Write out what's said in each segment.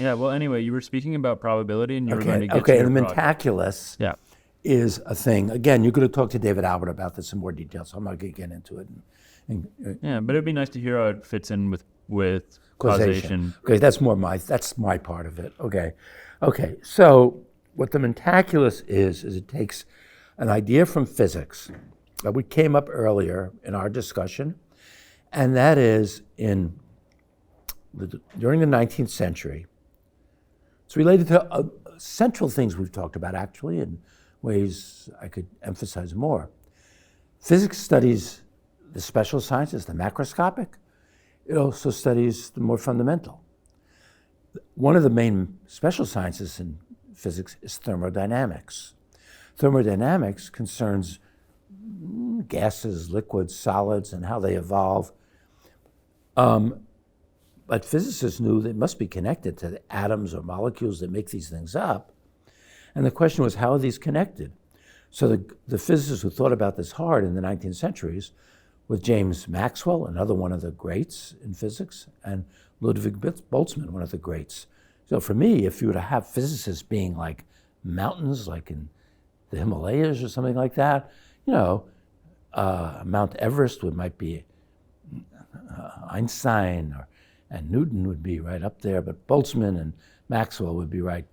Yeah, well, anyway, you were speaking about probability and you were going to get Okay, to and your the project. Mentaculus Yeah. is a thing. Again, you're going to talk to David Albert about this in more detail, so I'm not going to get into it. Yeah, but it'd be nice to hear how it fits in with Causation. causation. Okay, that's my part of it. Okay. So what the Mentaculus is it takes an idea from physics that we came up earlier in our discussion, and that is during the 19th century. It's related to central things we've talked about, actually, in ways I could emphasize more. Physics studies the special sciences, the macroscopic. It also studies the more fundamental. One of the main special sciences in physics is thermodynamics. Thermodynamics concerns gases, liquids, solids, and how they evolve. But physicists knew they must be connected to the atoms or molecules that make these things up. And the question was, how are these connected? So the physicists who thought about this hard in the 19th centuries, with James Maxwell, another one of the greats in physics, and Ludwig Boltzmann, one of the greats. So for me, if you were to have physicists being like mountains, like in the Himalayas or something like that, Mount Everest might be Einstein, and Newton would be right up there, but Boltzmann and Maxwell would be right,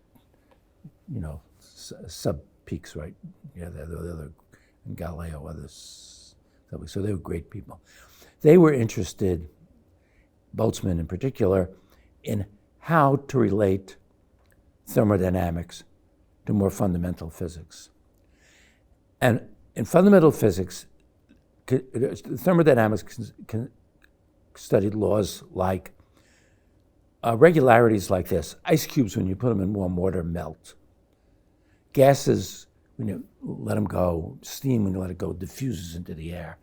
sub-peaks, right? Yeah, the other, and Galileo, others. So they were great people. They were interested, Boltzmann in particular, in how to relate thermodynamics to more fundamental physics. And in fundamental physics, thermodynamics studied laws like regularities like this. Ice cubes, when you put them in warm water, melt. Gases, when you let them go, steam, when you let it go, diffuses into the air.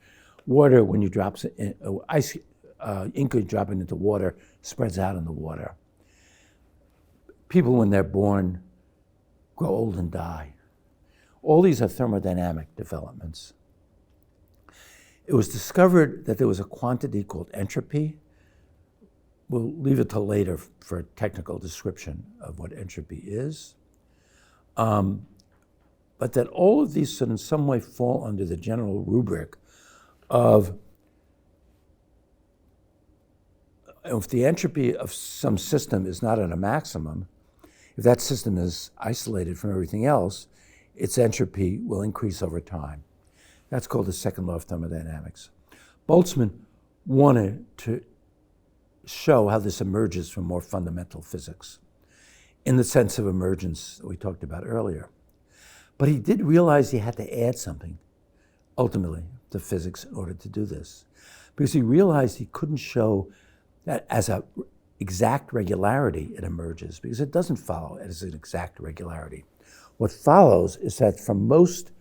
Water, when you drop ink, you drop it into water, spreads out in the water. People, when they're born, grow old and die. All these are thermodynamic developments. It was discovered that there was a quantity called entropy. We'll leave it till later for a technical description of what entropy is. But that all of these in some way fall under the general rubric of if the entropy of some system is not at a maximum, if that system is isolated from everything else, its entropy will increase over time. That's called the second law of thermodynamics. Boltzmann wanted to show how this emerges from more fundamental physics in the sense of emergence that we talked about earlier. But he did realize he had to add something, ultimately, to physics in order to do this. Because he realized he couldn't show that as an exact regularity it emerges, because it doesn't follow as an exact regularity. What follows is that from most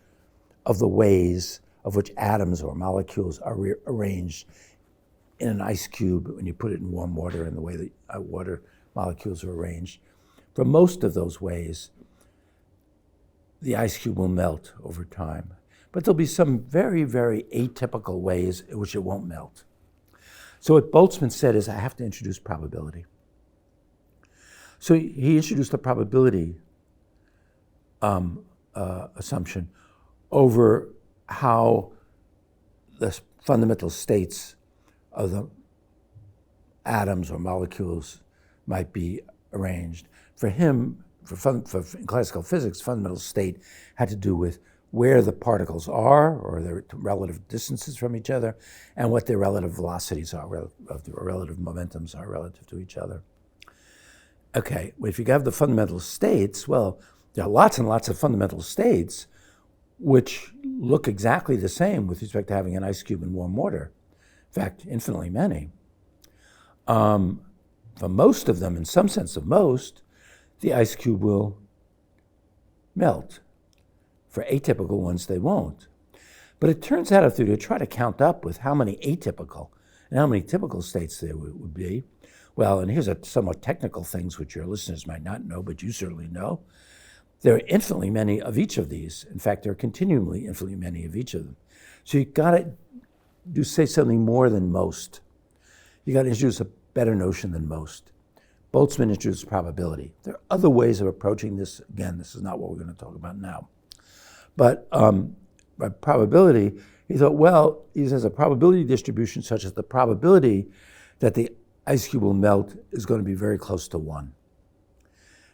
of the ways of which atoms or molecules are arranged in an ice cube when you put it in warm water and the way that water molecules are arranged, for most of those ways, the ice cube will melt over time. But there'll be some very, very atypical ways in which it won't melt. So what Boltzmann said is, I have to introduce probability. So he introduced a probability assumption over how the fundamental states of the atoms or molecules might be arranged. For him, in classical physics, fundamental state had to do with where the particles are, or their relative distances from each other, and what their relative velocities are, or relative momentums are relative to each other. Okay, if you have the fundamental states, well, there are lots and lots of fundamental states which look exactly the same with respect to having an ice cube in warm water. In fact, infinitely many. For most of them, in some sense of most, the ice cube will melt. For atypical ones, they won't. But it turns out if you try to count up with how many atypical and how many typical states there would be, well, and here's somewhat technical things which your listeners might not know, but you certainly know. There are infinitely many of each of these. In fact, there are continually infinitely many of each of them. So you've got to say something more than most. You got to introduce a better notion than most. Boltzmann introduced probability. There are other ways of approaching this. Again, this is not what we're going to talk about now. But by probability, he thought, well, he says a probability distribution such as the probability that the ice cube will melt is going to be very close to 1.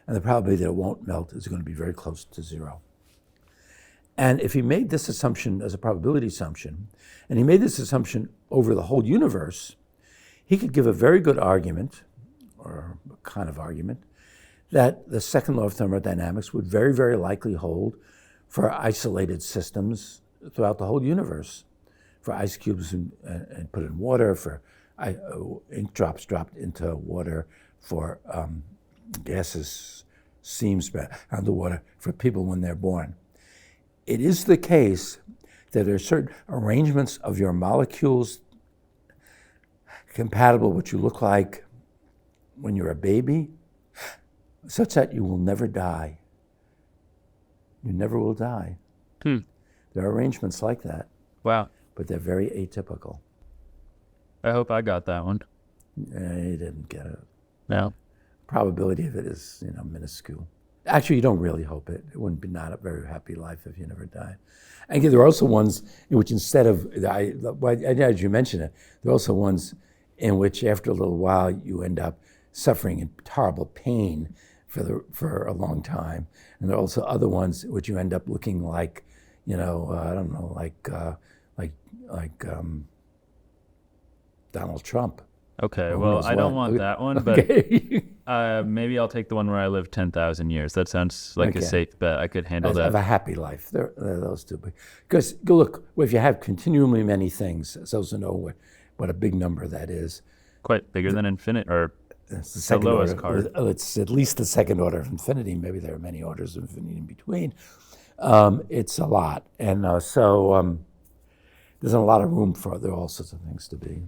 And the probability that it won't melt is going to be very close to 0. And if he made this assumption as a probability assumption, and he made this assumption over the whole universe, he could give a very good argument, or a kind of argument, that the second law of thermodynamics would very, very likely hold for isolated systems throughout the whole universe, for ice cubes and put in water, for ink drops dropped into water, for gases, seams underwater, for people when they're born. It is the case that there are certain arrangements of your molecules compatible with what you look like when you're a baby, such that you will never die. You never will die. There are arrangements like that. Wow. But they're very atypical. I hope I got that one. You didn't get it. No. Probability of it is, minuscule. Actually, you don't really hope it. It wouldn't be not a very happy life if you never died. And again, there are also ones in which instead of, as you mentioned it, there are also ones in which after a little while you end up suffering in horrible pain for a long time. And there are also other ones in which you end up looking like, I don't know, like Donald Trump. Okay, well, I don't want that one, but maybe I'll take the one where I live 10,000 years. That sounds like a safe bet. I could handle that. Have a happy life. There are those two. Because, look, if you have continually many things, it's also know what a big number that is. Quite bigger than infinite, or it's the lowest card. It's at least the second order of infinity. Maybe there are many orders of infinity in between. It's a lot. And so there's a lot of room for there are all sorts of things to be.